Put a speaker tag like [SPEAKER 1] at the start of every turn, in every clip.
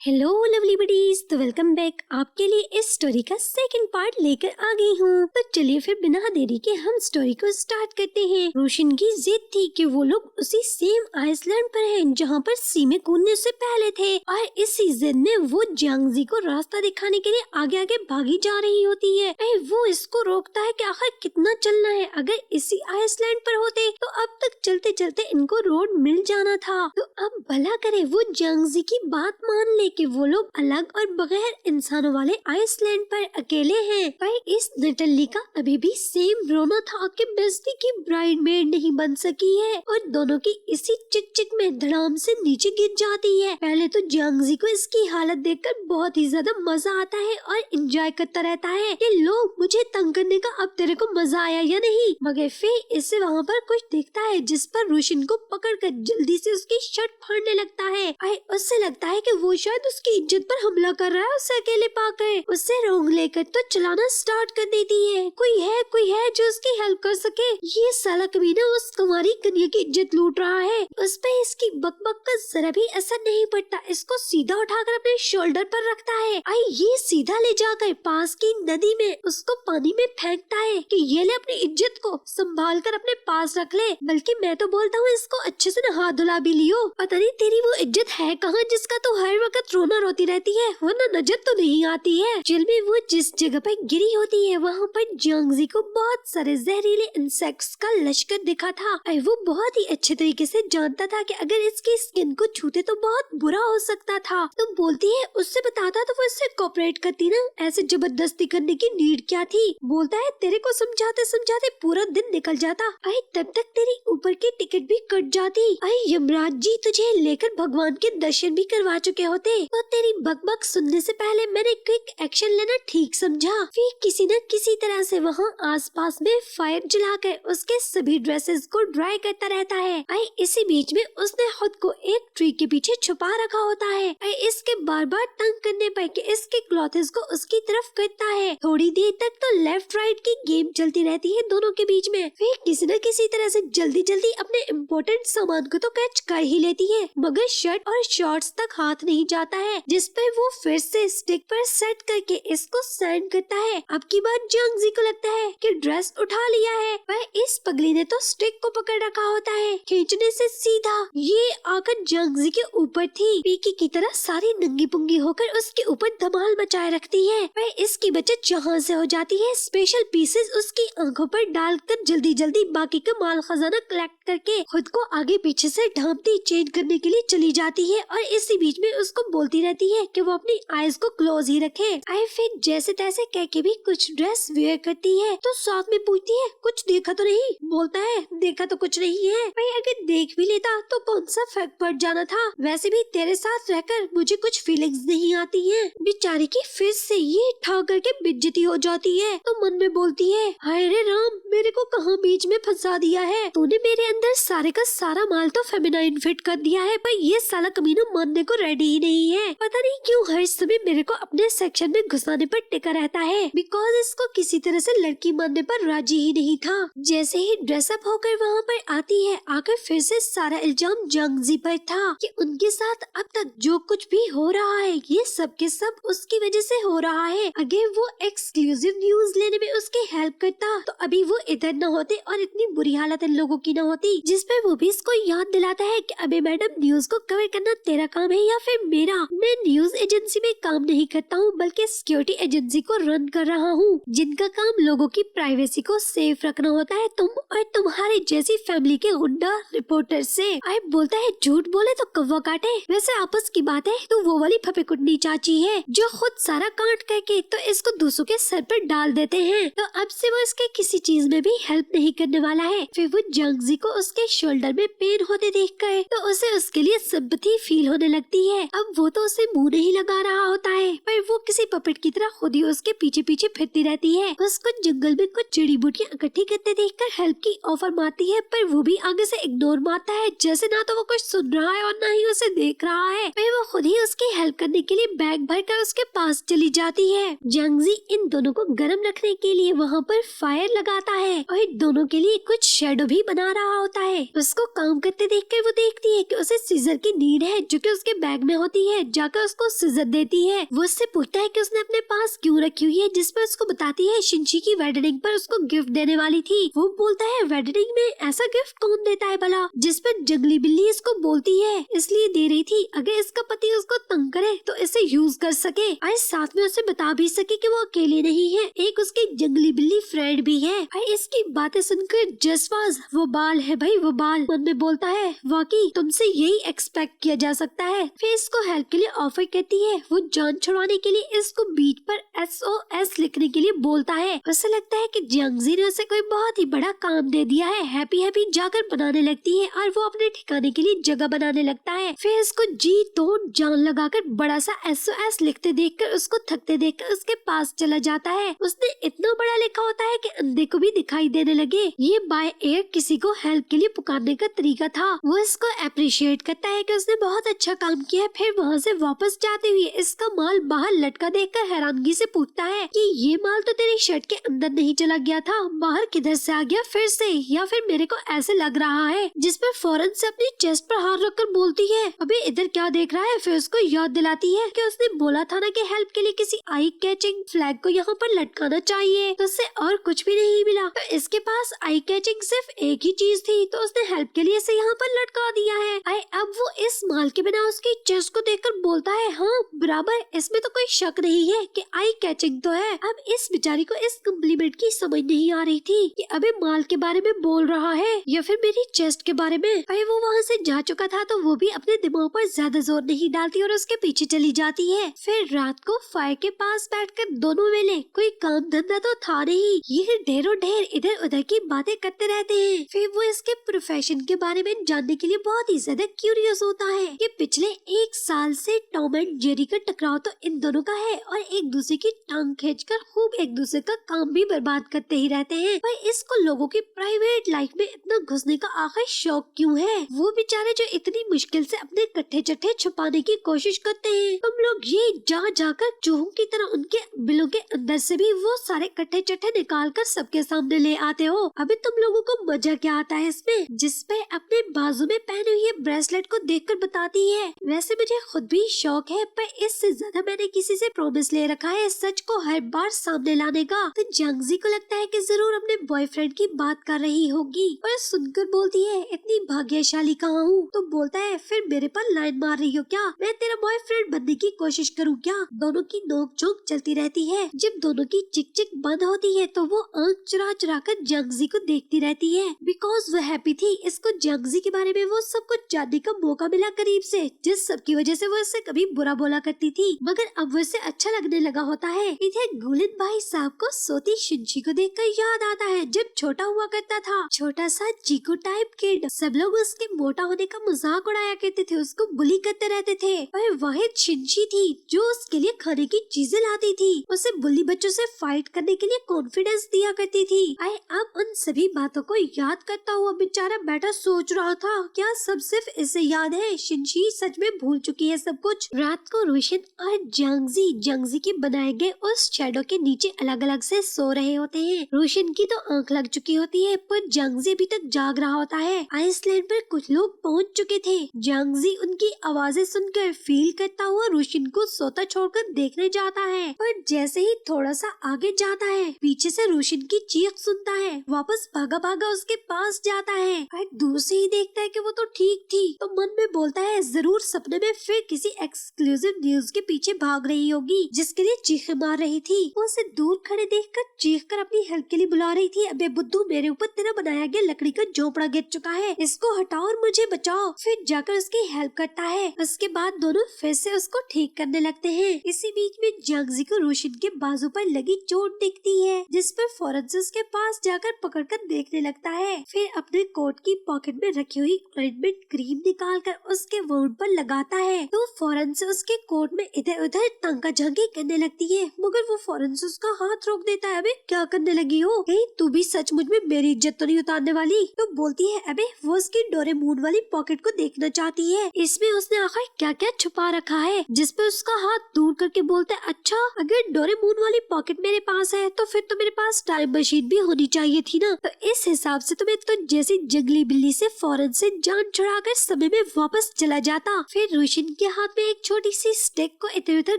[SPEAKER 1] Hello lovely buddies, तो welcome back. आपके लिए इस स्टोरी का सेकंड पार्ट लेकर आ गई हूँ। तो चलिए फिर बिना देरी के हम स्टोरी को स्टार्ट करते हैं। रोशन की जिद थी कि वो लोग उसी सेम आइसलैंड पर हैं जहाँ पर सी में कूदने से पहले थे, और इसी जिद में वो जियांगजी को रास्ता दिखाने के लिए आगे आगे भागी जा रही होती है। वो इसको रोकता है कि आखिर कितना चलना है, अगर इसी आइसलैंड पर होते तो अब तक चलते चलते इनको रोड मिल जाना था। तो अब भला करे वो जियांगजी की बात मान ले कि वो लोग अलग और बगैर इंसानों वाले आइसलैंड पर अकेले हैं। पर इस नटल्ली का अभी भी सेम रोना था कि बेस्टी की ब्राइडमेड नहीं बन सकी है, और दोनों की इसी चिक चिक में धड़ाम से नीचे गिर जाती है। पहले तो जियांगजी को इसकी हालत देखकर बहुत ही ज्यादा मजा आता है और एंजॉय करता रहता है कि लोग मुझे तंग करने का अब तेरे को मजा आया या नहीं। मगर फिर इससे वहाँ पर कुछ दिखता है जिस पर रोशन को पकड़कर जल्दी से उसकी शर्ट फाड़ने लगता है। उससे लगता है कि वो शायद उसकी इज्जत पर हमला कर रहा है। उसे अकेले पाकर उससे रोंग लेकर तो चलाना स्टार्ट कर देती है। कोई है जो उसकी हेल्प कर सके। ये साला कमीना उस कुंवारी कन्या की इज्जत लूट रहा है। उस पे इसकी बकबक का जरा भी असर नहीं पड़ता। इसको सीधा उठाकर अपने शोल्डर पर रखता है। ये सीधा ले जाकर पास की नदी में उसको पानी में फेंकता है कि ये ले अपनी इज्जत को संभाल कर अपने पास रख ले। बल्कि मैं तो बोलता हूँ इसको अच्छे से नहा धुला भी लियो। पता नहीं तेरी वो इज्जत है कहाँ जिसका तो हर वक्त रोना रोती रहती है, वरना नजर तो नहीं आती है। चिल में वो जिस जगह पर गिरी होती है वहाँ पर जियांगजी को बहुत सारे जहरीले इंसेक्ट्स का लश्कर दिखा था। और वो बहुत ही अच्छे तरीके से जानता था कि अगर इसकी स्किन को छूते तो बहुत बुरा हो सकता था। तो बोलती है उससे बताता तो वो इससे कोऑपरेट करती ना, ऐसे जबरदस्ती करने की नीड क्या थी। बोलता है तेरे को समझाते समझाते पूरा दिन निकल जाता, तब तक तेरी ऊपर की टिकट भी कट जाती। यमराज जी तुझे लेकर भगवान के दर्शन भी करवा चुके होते। तो तेरी बकबक सुनने से पहले मैंने क्विक एक्शन लेना ठीक समझा। फिर किसी न किसी तरह से वहाँ आसपास में फायर जलाकर उसके सभी ड्रेसेस को ड्राई करता रहता है। इसी बीच में उसने खुद को एक ट्री के पीछे छुपा रखा होता है। इसके बार बार तंग करने पर कि इसके क्लॉथेस को उसकी तरफ करता है। थोड़ी देर तक तो लेफ्ट राइट की गेम चलती रहती है दोनों के बीच में। फिर किसी न किसी तरह से जल्दी जल्दी अपने इम्पोर्टेंट सामान को तो कैच कर ही लेती है, मगर शर्ट और शॉर्ट्स तक हाथ नहीं जाता है, जिस पर वो फिर से स्टिक पर सेट करके इसको सैंड करता है। अब की बात जियांगजी को लगता है कि ड्रेस उठा लिया है, पर इस पगली ने तो स्टिक को पकड़ रखा होता है। खींचने से सीधा ये आकर जियांगजी के ऊपर थी, पीकी की तरह सारी नंगी पुंगी होकर उसके ऊपर धमाल मचाए रखती है। पर इसकी बचत जहाँ से हो जाती है, स्पेशल पीसेस उसकी आंखों पर डालकर जल्दी जल्दी बाकी का माल खजाना कलेक्ट करके खुद को आगे पीछे से ढांपती चेंज करने के लिए चली जाती है। और इसी बीच में उसको बोलती रहती है कि वो अपनी आईज को क्लोज ही रखे। फिर जैसे तैसे कह के भी कुछ ड्रेस वेयर करती है। तो साथ में पूछती है कुछ देखा तो नहीं। बोलता है देखा तो कुछ नहीं है, भाई अगर देख भी लेता तो कौन सा फर्क पड़ जाना था। वैसे भी तेरे साथ रहकर मुझे कुछ फीलिंग्स नहीं आती है। बेचारी की फिर से ये ठा करके बेइज्जती हो जाती है। तो मन में बोलती है हाय रे राम, मेरे को कहाँ बीच में फंसा दिया है। तूने मेरे अंदर सारे का सारा माल तो फेमिनाइन फिट कर दिया है, पर ये साला कमीना मानने को रेडी ही नहीं है। पता नहीं क्यों हर समय मेरे को अपने सेक्शन में घुसाने पर टिका रहता है, बिकॉज इसको किसी तरह से लड़की मानने पर राजी ही नहीं था। जैसे ही ड्रेसअप होकर वहाँ पर आती है, आकर फिर से सारा इल्जाम जियांगजी पर था कि उनके साथ अब तक जो कुछ भी हो रहा है ये सब के सब उसकी वजह से हो रहा है। अगर वो एक्सक्लूसिव न्यूज लेने में उसकी हेल्प करता तो अभी वो इधर न होते और इतनी बुरी हालत इन लोगों की न होती। जिस पर वो भी इसको याद दिलाता है कि अबे मैडम, न्यूज को कवर करना तेरा काम है या फिर मेरा। मैं न्यूज एजेंसी में काम नहीं करता हूँ, बल्कि सिक्योरिटी एजेंसी को रन कर रहा हूँ, जिनका काम लोगों की प्राइवेसी को सेफ रखना होता है। तुम और तुम्हारे जैसी फैमिली के गुंडा रिपोर्टर से। बोलता है झूठ बोले तो कौवा काटे। वैसे आपस की बात है तो वो वाली फपेकुटनी चाची है जो खुद सारा काट करके तो इसको दूसरों के सर पर डाल देते हैं। तो अब से वो इसके किसी चीज में भी हेल्प नहीं करने वाला है। फिर वो जियांगजी को उसके शोल्डर में पेन होते देखकर तो उसे उसके लिए सिंपैथी फील होने लगती है। अब वो तो उसे मुंह नहीं लगा रहा होता है, पर वो किसी पपेट की तरह खुद ही उसके पीछे पीछे फिरती रहती है। उसको जंगल में कुछ जड़ी बूटियां इकट्ठी करते देखकर हेल्प की ऑफर मारती है, पर वो भी आगे से इग्नोर मारता है, जैसे ना तो वो कुछ सुन रहा है और ना ही उसे देख रहा है। फिर वो खुद ही उसकी हेल्प करने के लिए बैग भरकर उसके पास चली जाती है। जियांगजी इन दोनों को गर्म रखने के लिए वहाँ पर फायर लगाता है और दोनों के लिए कुछ शेडो भी बना रहा होता है। उसको काम करते देखकर वो देखती है कि उसे सीजर की नीड है जो कि उसके बैग में होती है, जाकर उसको सिजर देती है। वो उससे पूछता है कि उसने अपने पास क्यों रखी हुई है, जिसपे उसको बताती है शिनची की वेडिंग पर उसको गिफ्ट देने वाली थी। वो बोलता है वेडिंग में ऐसा गिफ्ट कौन देता है भला, जिसपे जंगली बिल्ली इसको बोलती है इसलिए दे रही थी, अगर इसका पति उसको तंग करे तो इसे यूज कर सके और साथ में उसे बता भी सके कि वो अकेले नहीं है, एक उसकी जंगली बिल्ली फ्रेंड भी है। और इसकी बातें सुनकर जसवाज वो बाल है भाई, वो बाल मन में बोलता है वाकई तुमसे यही एक्सपेक्ट किया जा सकता है। फिर इसको हेल्प के लिए ऑफर करती है। वो जान छुड़वाने के लिए इसको बीच पर SOS लिखने के लिए बोलता है। उसे लगता है कि जियांगजी ने उसे कोई बहुत ही बड़ा काम दे दिया है। हैप्पी हैप्पी जाकर बनाने लगती है और वो अपने ठिकाने के लिए जगह बनाने लगता है। फिर इसको जी तोड़ जान लगाकर बड़ा सा SOS लिखते देखकर उसको थकते देखकर उसके पास चला जाता है। उसने इतना बड़ा लिखा होता है कि अंधे को भी दिखाई देने लगे। ये बाय एयर किसी को हेल्प के लिए पुकारने का तरीका था। वो इसको अप्रिशिएट करता है कि उसने बहुत अच्छा काम किया। फिर वहाँ से वापस जाते हुए इसका माल बाहर लटका देखकर हैरानगी से पूछता है कि ये माल तो तेरी शर्ट के अंदर नहीं चला गया था, बाहर किधर से आ गया फिर से, या फिर मेरे को ऐसे लग रहा है। जिस पर फौरन से अपनी चेस्ट पर हाथ रखकर बोलती है अबे इधर क्या देख रहा है। फिर उसको याद दिलाती है कि उसने बोला था ना कि हेल्प के लिए किसी आई कैचिंग फ्लैग को यहाँ पर लटकाना चाहिए, तो उससे और कुछ भी नहीं मिला। तो इसके पास आई कैचिंग सिर्फ एक ही चीज थी, तो उसने हेल्प के लिए इसे यहाँ पर लटका दिया है। अब वो इस माल के बिना उसकी चेस्ट को देखकर बोलता है हाँ बराबर, इसमें तो कोई शक नहीं है कि आई कैचिंग तो है। अब इस बेचारी को इस कम्प्लीमेंट की समझ नहीं आ रही थी कि अबे माल के बारे में बोल रहा है या फिर मेरी चेस्ट के बारे में। अरे वो वहाँ से जा चुका था तो वो भी अपने दिमाग पर ज्यादा जोर नहीं डालती और उसके पीछे चली जाती है। फिर रात को फायर के पास बैठकर दोनों वेले कोई काम धंधा तो था नहीं, ये ढेरों ढेर इधर उधर की बातें करते रहते हैं। फिर वो इसके प्रोफेशन के बारे में जानने के लिए बहुत ही ज्यादा क्यूरियस होता है कि पिछले 1 साल से टॉम एंड जेरी का टकराव तो इन दोनों का है और एक दूसरे की टांग खींचकर खूब एक दूसरे का काम भी बर्बाद करते ही रहते हैं। पर इसको लोगों की प्राइवेट लाइफ में इतना घुसने का आखिर शौक क्यों है। वो बेचारे जो इतनी मुश्किल से अपने कट्ठे चट्ठे छुपाने की कोशिश करते हैं, तुम लोग ये जा जाकर चूहों की तरह उनके बिलों के अंदर से भी वो सारे कट्ठे चट्ठे निकाल कर सबके सामने ले आते हो। अभी तुम लोगों को मजा क्या आता है इसमें। जिसपे अपने बाजू में पहने हुए ब्रेसलेट को देखकर बताती है वैसे मुझे खुद भी शौक है, पर इससे ज्यादा मैंने किसी से प्रॉमिस ले रखा है सच को हर बार सामने लाने का। तो जियांगजी को लगता है कि जरूर अपने बॉयफ्रेंड की बात कर रही होगी और सुनकर बोलती है इतनी भाग्यशाली कहाँ हूँ। तो बोलता है फिर मेरे पर लाइन मार रही हो क्या, मैं तेरा बॉयफ्रेंड बनने की कोशिश करूँ क्या। दोनों की नोक झोंक चलती रहती है। जब दोनों की चिक चिक बंद होती है तो वो आंख चुरा चुरा कर जियांगजी को देखती रहती है। बिकॉज वो हैप्पी थी, इसको जियांगजी के बारे में वो सब कुछ जानने का मौका मिला करीब से, जिस सब की वजह से वो इससे कभी बुरा बोला करती थी, मगर अब वो इसे अच्छा लगने लगा होता है। इधर गुलिन भाई साहब को सोती शिनची को देखकर याद आता है जब छोटा हुआ करता था, छोटा सा चीकू टाइप किड। सब लोग उसके मोटा होने का मजाक उड़ाया करते थे, उसको बुली करते रहते थे। और वाहिद शिनची थी जो उसके लिए खाने की चीजें लाती थी, उसे बुली बच्चों से फाइट करने के लिए कॉन्फिडेंस दिया करती थी। अब उन सभी बातों को याद करता हुआ बेचारा बैठा सोच रहा था क्या सब सिर्फ इसे याद है। शिनची सच में भूल चुकी है सब कुछ। रात को रोशन और जियांगजी के बनाए गए उस शैडो के नीचे अलग अलग से सो रहे होते हैं। रोशन की तो आंख लग चुकी होती है पर जियांगजी अभी तक जाग रहा होता है। आइसलैंड पर कुछ लोग पहुंच चुके थे। जियांगजी उनकी आवाजें सुनकर फील करता हुआ रोशन को सोता छोड़कर देखने जाता है, पर जैसे ही थोड़ा सा आगे जाता है पीछे से रोशन की चीख सुनता है। वापस भागा भागा उसके पास जाता है और दूर से ही देखता है कि वो तो ठीक थी। तो मन में बोलता है जरूर सपने में फिर किसी एक्सक्लूसिव न्यूज के पीछे भाग रही होगी जिसके लिए चीखें मार रही थी। वो उसे दूर खड़े देखकर चीख कर अपनी हेल्प के लिए बुला रही थी। अबे बुद्धू, मेरे ऊपर तेरा बनाया गया लकड़ी का झोपड़ा गिर चुका है, इसको हटाओ और मुझे बचाओ। फिर जाकर उसकी हेल्प करता है। उसके बाद दोनों फिर से उसको ठीक करने लगते हैं। इसी बीच में जियांगजी को रोशन के बाजू पर लगी चोट दिखती है, जिस पर फौरन से उसके पास जाकर पकड़कर देखने लगता है। फिर अपने कोट की पॉकेट में रखी हुई ऑइंटमेंट क्रीम निकालकर उसके वुंड पर लगाता है। तो फौरन से उसके कोट में इधर उधर तंका झांकी करने लगती है, मगर वो फौरन से उसका हाथ रोक देता है। अबे क्या करने लगी हो, कहीं तू भी सचमुच में मेरी इज्जत तो नहीं उतारने वाली। तो बोलती है अबे वो उसकी डोरेमोन वाली पॉकेट को देखना चाहती है, इसमें उसने आखिर क्या क्या छुपा रखा है। जिस पे उसका हाथ दूर करके बोलता है अच्छा अगर डोरेमोन वाली पॉकेट मेरे पास है तो फिर तो मेरे पास टाइम मशीन भी होनी चाहिए थी ना। तो इस हिसाब से तुम्हें तो जैसी जंगली बिल्ली से फौरन से जान छुड़ाकर समय में वापस चला जाता। फिर रोशन के हाथ में एक छोटी सी स्टिक को इधर उधर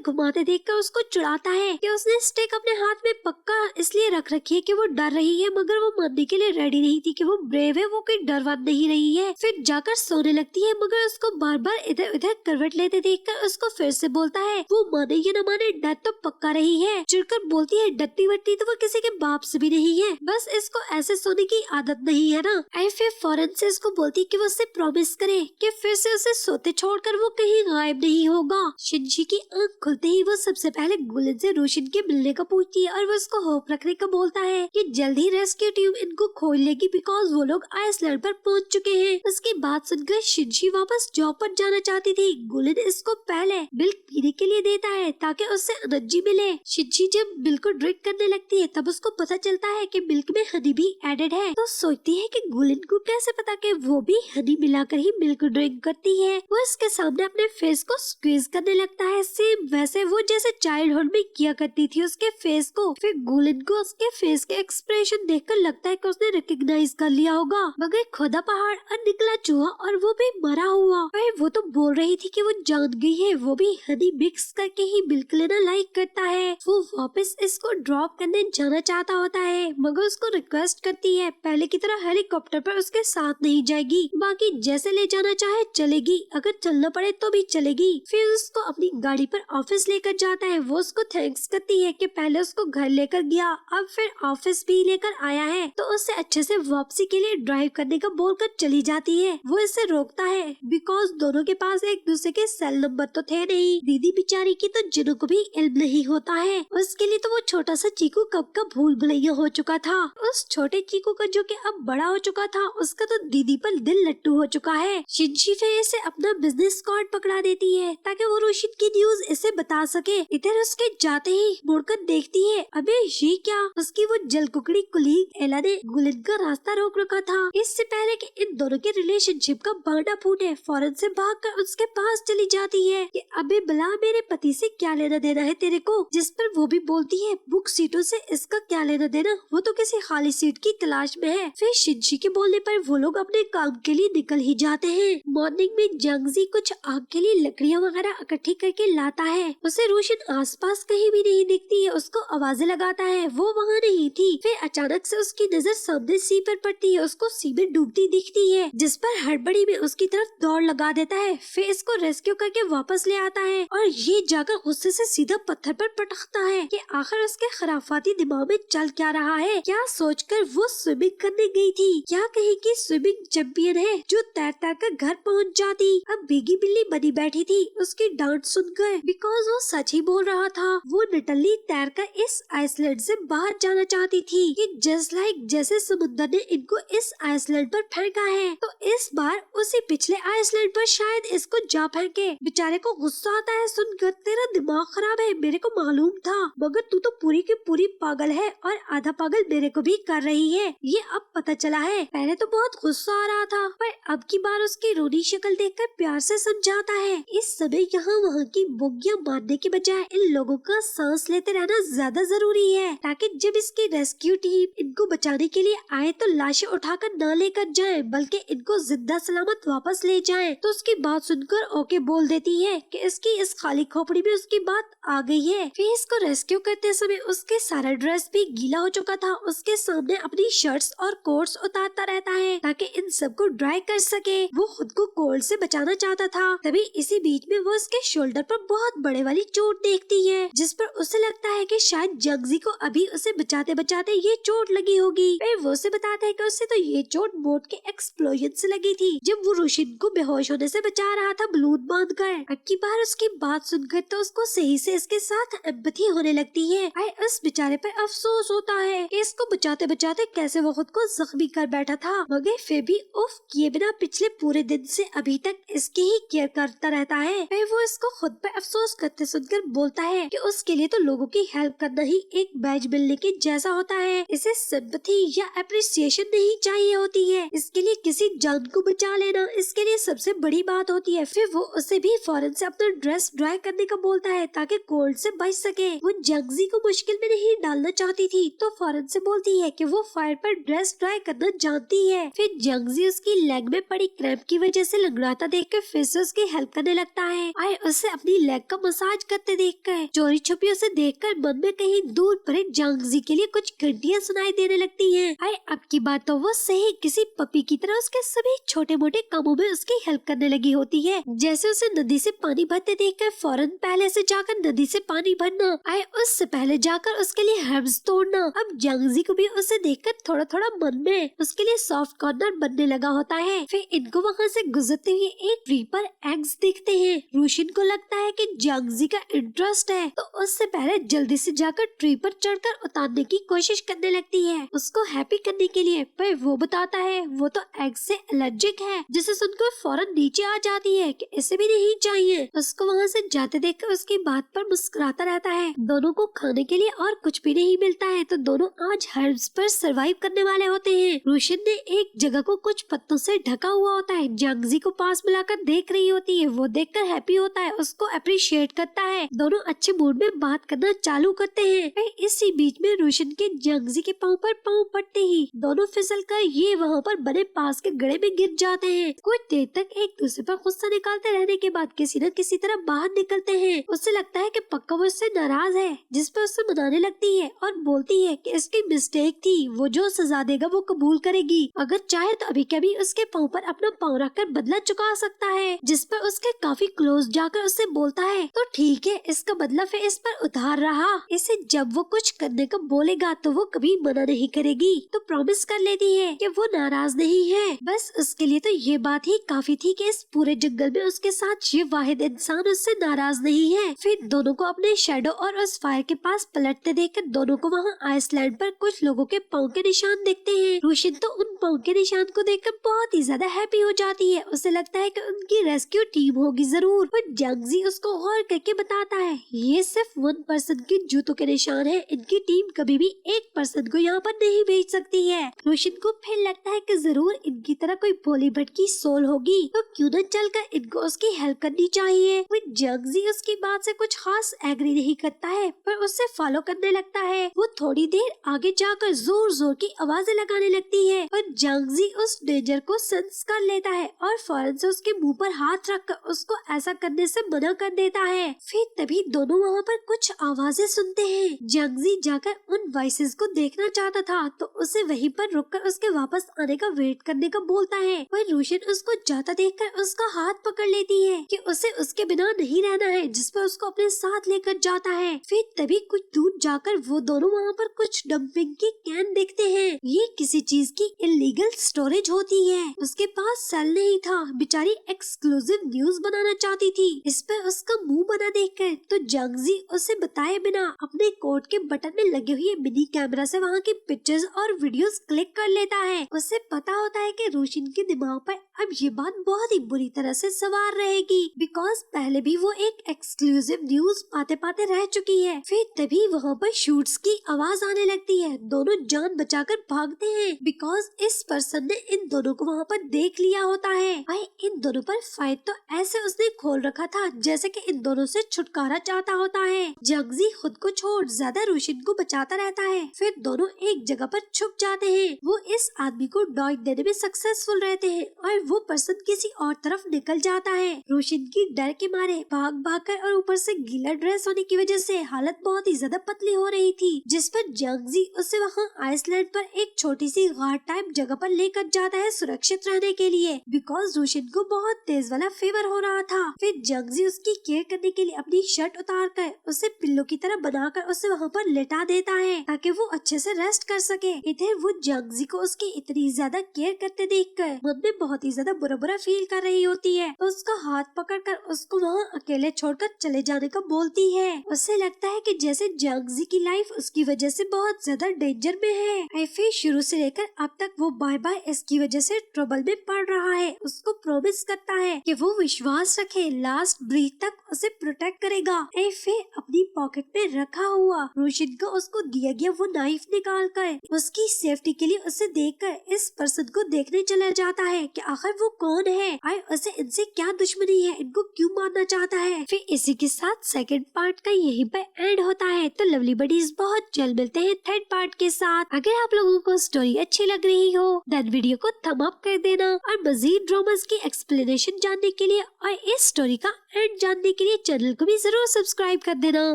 [SPEAKER 1] घुमाते देखकर उसको चिढ़ाता है कि उसने स्टिक अपने हाथ में पक्का इसलिए रख रखी है कि वो डर रही है, मगर वो मानने के लिए रेडी नहीं थी कि वो ब्रेव है, वो कोई डरवान नहीं रही है। फिर जाकर सोने लगती है, मगर उसको बार बार इधर उधर करवट लेते देखकर उसको फिर से बोलता है वो माने या न माने डर तो पक्का रही है। चिढ़कर बोलती है डरती वरती तो वो किसी के बाप से भी नहीं है, बस इसको ऐसे सोने की आदत नहीं है ना। फिर फौरन से इसको बोलती कि वो उससे प्रॉमिस करे कि फिर से उसे सोते छोड़कर वो कहीं गायब नहीं होगा। शिनजी की आंख खुलते ही वो सबसे पहले गुलिन से रोशन के मिलने का पूछती है और वो उसको होप रखने का बोलता है कि जल्द ही रेस्क्यू टीम इनको खोज लेगी बिकॉज वो लोग आइसलैंड पर पहुंच चुके हैं। उसकी बात सुनकर शिनजी वापस जॉब पर जाना चाहती थी। गुलिन इसको पहले मिल्क पीने के लिए देता है ताकि उससे एनर्जी मिले। शिनजी जब मिल्क को ड्रिंक करने लगती है तब उसको पता चलता है कि मिल्क में हनी भी एडेड है, तो सोचती है कि गुलिन को कैसे पता कि वो भी हनी मिलाकर ही मिल्क ड्रिंक करती है। वो इसके सामने अपने फेस को स्क्वीज करने लगता है, सेम वैसे वो जैसे चाइल्डहुड में किया करती थी उसके फेस को। फिर गुलिन को उसके फेस के एक्सप्रेशन देखकर लगता है कि उसने रिकॉग्नाइज कर लिया होगा, मगर खुदा पहाड़ और निकला चूहा और वो भी मरा हुआ। वो तो बोल रही थी कि वो जान गई है वो भी हनी मिक्स करके ही मिल्क लेना लाइक करता है। वो वापस इसको ड्रॉप करने जाना चाहता होता है, मगर उसको रिक्वेस्ट करती है पहले की तरह हेलीकॉप्टर पर उसके साथ नहीं जाएगी, बाकी जैसे ले जाना चाहे चलेगी, अगर चलना पड़े तो भी चलेगी। फिर उसको अपनी गाड़ी पर ऑफिस लेकर जाता है। वो उसको थैंक्स करती है कि पहले उसको घर लेकर गया, अब फिर ऑफिस भी लेकर आया है, तो उससे अच्छे से वापसी के लिए ड्राइव करने का बोलकर चली जाती है। वो इसे रोकता है बिकॉज दोनों के पास एक दूसरे के सेल नंबर तो थे नहीं। दीदी बेचारी की तो जिन्हों को भी इल्म नहीं होता है, उसके लिए तो वो छोटा सा चीकू कब का भूल भुलैया हो चुका था। उस छोटे चीकू का जो कि अब बड़ा हो चुका था, उसका तो दीदी पर दिल लट्टू हो चुका है। शिनजी फिर इसे अपना बिजनेस कार्ड पकड़ा देती है ताकि वो रोशिद की न्यूज इसे बता सके। इधर उसके जाते ही मुड़कर देखती है अबे ये क्या, उसकी वो जलकुकड़ी कुलीग एला ने गुलिन का रास्ता रोक रखा था। इससे पहले कि इन दोनों के रिलेशनशिप का बांधा फूटे, फौरन से भागकर उसके पास चली जाती है कि अबे बला मेरे पति से क्या लेना देना है तेरे को, जिस पर वो भी बोलती है बुक सीटों से इसका क्या लेना देना, वो तो किसी खाली सीट की तलाश में है। फिर शिनजी के बोलने पर वो लोग अपने काम के लिए निकल ही जाते हैं। मॉर्निंग में जंगजी कुछ आग के लिए लकड़ियाँ वगैरह इकट्ठी करके लाता है। उसे रोशन आसपास कहीं भी नहीं दिखती है, उसको आवाजें लगाता है, वो वहाँ नहीं थी। फिर अचानक से उसकी नजर सामने सी पर पड़ती है, उसको सी में डूबती दिखती है, जिस पर हड़बड़ी में उसकी तरफ दौड़ लगा देता है। फिर इसको रेस्क्यू करके वापस ले आता है और ये जाकर गुस्से से सीधा पत्थर पर पटकता है कि आखिर उसके खराफाती दिमाग में चल क्या रहा है। क्या सोचकर वो स्विमिंग करने गई थी, क्या कहीं की स्विमिंग चैंपियन है जो तैर तैर कर घर पहुंच जाती। अब भीगी बिल्ली बनी बैठी थी उसकी डांट सुनकर, बिकॉज वो सच ही बोल रहा था। वो नटली तैर कर इस आइसलैंड से बाहर जाना चाहती थी कि जस्ट लाइक जैसे समुद्र ने इनको इस आइसलैंड पर फेंका है, तो इस बार उसी पिछले आइसलैंड पर शायद इसको जा फेंके। बेचारे को गुस्सा आता है सुनकर, तेरा दिमाग खराब है, मेरे को मालूम था, मगर तू तो पूरी की पूरी पागल है और आधा पागल मेरे को भी कर रही है, ये अब पता चला है। पहले तो बहुत गुस्सा आ रहा था, पर अब की बार उसकी रोनी शक्ल देखकर प्यार से समझाता है इस समय यहाँ वहाँ की बोगियां मारने के बजाय इन लोगों का सांस लेते रहना ज्यादा जरूरी है, ताकि जब इसकी रेस्क्यू टीम इनको बचाने के लिए आए तो लाशें उठाकर न लेकर जाए, बल्कि इनको जिंदा सलामत वापस ले जाए। तो उसकी बात सुनकर ओके बोल देती है कि इसकी इस खाली खोपड़ी में उसकी बात आ गई है। फिर इसको रेस्क्यू करते समय उसके सारा ड्रेस भी गीला हो चुका था, उसके सामने अपनी शर्ट्स और कोट्स उतारता रहता है ताकि इन सबको ड्राई कर सके। वो खुद को कोल्ड से बचाना चाहता था, तभी इसी बीच में वो उसके शोल्डर पर बहुत बड़े वाली चोट देखती है, जिस पर उसे लगता है कि शायद जंगजी को अभी उसे बचाते बचाते ये चोट लगी होगी। फिर वो उसे बताता है कि उसे तो ये चोट बोट के एक्सप्लोजन से लगी थी, जब वो रोशिन को बेहोश होने से बचा रहा था बलून बांधकर। अब की बार उसकी बात सुनकर तो उसको सही से इसके साथ एम्पैथी होने लगती है। उस बेचारे पर अफसोस होता है कि इसको बचाते बचाते कैसे वो खुद को जख्मी कर बैठा था, मगर फिर भी उफ किए बिना पिछले पूरे दिन से अभी तक इसकी ही केयर करता रहता है। फिर वो इसको खुद पर अफसोस करते सुनकर बोलता है कि उसके लिए तो लोगों की हेल्प करना ही एक बैज मिलने के जैसा होता है, इसे सिंपैथी या अप्रिसिएशन नहीं चाहिए होती है, इसके लिए किसी जान को बचा लेना इसके लिए सबसे बड़ी बात होती है। फिर वो उसे भी फौरन से अपना ड्रेस ड्राई करने का बोलता है ताकि कोल्ड से बच सके। वो जंगजी को मुश्किल में नहीं डालना चाहती थी, तो फौरन से बोलती है कि वो फायर पर ड्रेस ड्राई करना जानती है। फिर जंगजी उसकी लेग में पड़ी क्रैम्प की वजह से लंगड़ाता देखकर फिर से उसकी हेल्प हेल्प करने लगता है। आए उसे अपनी लेग का मसाज करते देखकर चोरी छुपी उसे देखकर मन में कहीं दूर परे जांगजी के लिए कुछ घंटियां सुनाई देने लगती हैं। आए अब की बात तो वो सही किसी पपी की तरह उसके सभी छोटे मोटे कामों में उसकी हेल्प करने लगी होती है। जैसे उसे नदी से पानी भरते देखकर फौरन पहले से जाकर नदी से पानी भरना, आए उससे पहले जाकर उसके लिए हर्ब्स तोड़ना। अब जांगजी को भी उसे देखकर थोड़ा थोड़ा मन में उसके लिए सॉफ्ट कॉर्नर बनने लगा होता है। फिर इनको वहाँ से गुजरते हुए एक ट्री पर एग्स दिखते हैं। रोशन को लगता है कि जांगजी का इंटरेस्ट है तो उससे पहले जल्दी से जाकर ट्री पर चढ़कर उतारने की कोशिश करने लगती है उसको हैप्पी करने के लिए। पर वो बताता है वो तो एग से एलर्जिक है, जिसे सुनकर फौरन नीचे आ जाती है कि इसे भी नहीं चाहिए। उसको वहाँ से जाते देखकर उसकी बात पर मुस्कुराता रहता है। दोनों को खाने के लिए और कुछ भी नहीं मिलता है तो दोनों आज हर्ब्स पर सरवाइव करने वाले होते हैं। रोशन ने एक जगह को कुछ पत्तों से ढका हुआ होता है। जांगजी को पास बुलाकर देख रही होती है। वो देखकर हैप्पी होता है, उसको अप्रिशिएट करता है। दोनों अच्छे मूड में बात करना चालू करते हैं। इसी बीच में रोशन के जांगजी के पाँव पर पाँव पड़ते ही दोनों फिसल कर ये वहाँ पर बने पास के गड्ढे में गिर जाते हैं। कुछ देर तक एक दूसरे पर गुस्सा निकालते रहने के बाद किसी न किसी तरह बाहर निकलते हैं। उसे लगता है कि पक्का वो उससे नाराज है, जिस पर उससे मनाने लगती है और बोलती है कि इसकी मिस्टेक थी, वो जो सजा देगा वो कबूल करेगी। अगर चाहे तो अभी कभी उसके पाँव पर अपना पाँव रखकर बदला चुका सकता है। जिस पर उसके काफी क्लोज जाकर उससे बोलता है तो ठीक है, इसका बदला फिर इस पर उधार रहा। इसे जब वो कुछ करने को बोलेगा तो वो कभी मना नहीं करेगी। तो प्रॉमिस कर लेती है कि वो नाराज नहीं है। बस उसके लिए तो ये बात ही काफी थी कि इस पूरे जंगल में उसके साथ ये वाहिद इंसान उससे नाराज नहीं है। फिर दोनों को अपने शैडो और उस फायर के पास पलटते देखकर दोनों को वहाँ आइसलैंड पर कुछ लोगों के पाँव के निशान दिखते हैं। रोशन तो उन पाँव के निशान को देखकर बहुत ही ज्यादा हैप्पी हो जाती है। उसे लगता है कि उनकी रेस्क्यू टीम होगी जरूर। पर जांगजी उसको गौर करके बताता है ये सिर्फ 1 पर्सन के जूतों के निशान है, इनकी टीम कभी भी 1 पर्सन को यहाँ पर नहीं भेज सकती है। रोशन को फिर लगता है कि जरूर इनकी तरह कोई भोली भटकी सोल होगी तो क्यों न चलकर इनको उसकी हेल्प करनी चाहिए। वो जांगजी उसकी बात से कुछ खास एग्री नहीं करता है पर उससे फॉलो करने लगता है। वो थोड़ी देर आगे जाकर जोर जोर की आवाजें लगाने लगती है पर जांगजी उस डेंजर को सेंस कर लेता है और फौरन से उसके मुंह पर हाथ रखकर उसको ऐसा करने से मना कर देता है। फिर तभी दोनों वहाँ पर कुछ आवाजें सुनते हैं। जांगजी जाकर उन वॉइसेस को देखना चाहता था तो उसे वहीं पर रुककर उसके वापस आने का वेट करने का बोलता है। पर रोशन उसको जाता देखकर उसका हाथ पकड़ लेती है कि उसे उसके बिना नहीं रहना है, जिस पर उसको अपने साथ लेकर जाता है। फिर तभी कुछ दूर जाकर वो दोनों वहाँ पर कुछ डंपिंग की कैन देखते हैं। ये किसी चीज की इलीगल स्टोरेज होती है। उसके पास सेल नहीं था, बेचारी एक्सक्लूसिव न्यूज बनाना चाहती थी। इस पर उसका मुंह बना देखकर तो जांगजी उसे बताए बिना अपने कोट के बटन में लगे हुए मिनी कैमरा से वहाँ की पिक्चर्स और वीडियोस क्लिक कर लेता है। उसे पता होता है कि रोशन के दिमाग पर अब ये बात बहुत ही बुरी तरह से सवार रहेगी बिकॉज पहले भी वो एक एक्सक्लूसिव न्यूज पाते पाते रह चुकी है। फिर तभी वहाँ पर शूट्स की आवाज आने लगती है। दोनों जान बचाकर भागते हैं बिकॉज इस पर्सन ने इन दोनों को वहाँ पर देख लिया होता है। भाई इन दोनों पर फाइट तो ऐसे उसने खोल रखा था जैसे कि इन दोनों से छुटकारा चाहता होता है। जांगजी खुद को छोड़ ज्यादा रोशन को बचाता रहता है। फिर दोनों एक जगह पर छुप जाते हैं। वो इस आदमी को डॉइट देने में सक्सेसफुल रहते हैं और वो पर्सन किसी और तरफ निकल जाता है। रोशन की डर के मारे भाग भाग कर और ऊपर से गीला ड्रेस होने की वजह से हालत बहुत ही ज्यादा पतली हो रही थी, जिस पर जांगजी उसे वहाँ आइसलैंड पर एक छोटी सी घाट टाइप जगह पर लेकर जाता है सुरक्षित रहने के लिए बिकॉज रोशन को बहुत तेज वाला फीवर हो रहा था। फिर जांगजी उसकी केयर करने के लिए अपनी शर्ट उतार कर उसे पिल्लो की तरह बनाकर उसे वहाँ पर लेटा देता है ताकि वो अच्छे से रेस्ट कर सके। इधर वो जांगजी को उसकी इतनी ज्यादा केयर करते देखकर मन में बहुत ही ज्यादा बुरा बुरा फील कर रही होती है तो उसका हाथ पकड़कर उसको वहाँ अकेले छोड़कर चले जाने का बोलती है। उसे लगता है कि जैसे जांगजी की लाइफ उसकी वजह से बहुत ज्यादा डेंजर में है। फिर शुरू से लेकर अब तक वो बाय बाय इसकी वजह से ट्रबल में पड़ रहा है। उसको प्रॉमिस करता है कि वो विश्वास रखे लास्ट ब्रीथ तक उसे प्रोटेक्ट करेगा। फिर अपनी पॉकेट में रखा हुआ रोशन को उसको दिया गया वो नाइफ निकाल कर उसकी सेफ्टी के लिए उसे देखकर इस पर्सन को देखने चला जाता है कि आखिर वो कौन है और उसे इनसे क्या दुश्मनी है, इनको क्यों मारना चाहता है। फिर इसी के साथ सेकंड पार्ट का यहीं पर एंड होता है। तो लवली बडीज बहुत जल्द मिलते हैं थर्ड पार्ट के साथ। अगर आप लोगों को स्टोरी अच्छी लग रही हो देन वीडियो को थम अप कर देना और मजीद ड्रामास की एक्सप्लेनेशन जानने के लिए लिए और इस स्टोरी का एंड जानने के लिए चैनल को भी जरूर सब्सक्राइब कर देना।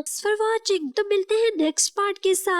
[SPEAKER 1] फॉर वॉचिंग, तो मिलते हैं नेक्स्ट पार्ट के साथ।